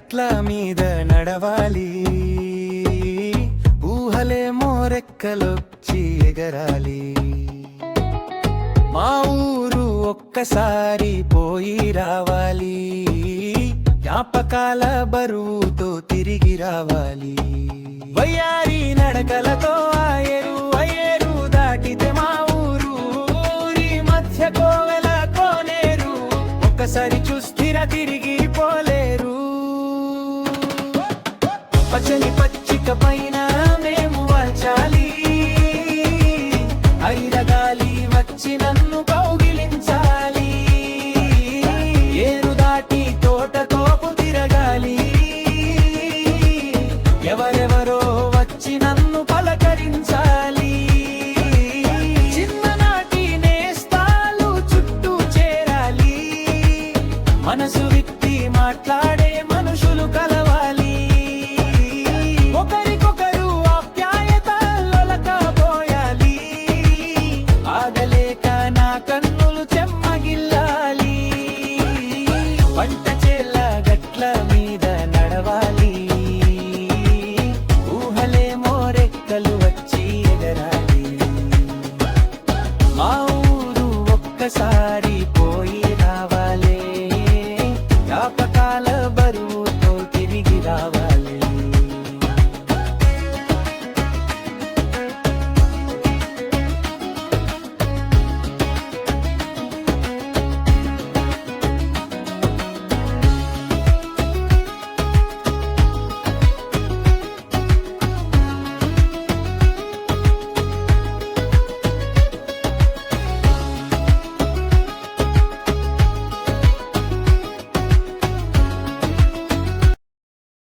గట్ల మీద నడవాలి, ఊహలేమో రెక్కలొచ్చి ఎగరాలి. మా ఊరు ఒక్కసారి పోయి రావాలి, జ్ఞాపకాల బరువుతో తిరిగి రావాలి. వయ్యారి నడకలతో అయ్యేరు దాటితే మా ఊరు, ఊరి మధ్య కోవెల కోనేరు, ఒక్కసారి చూస్తిర తిరిగి పోలేరు. పచ్చని పచ్చికపై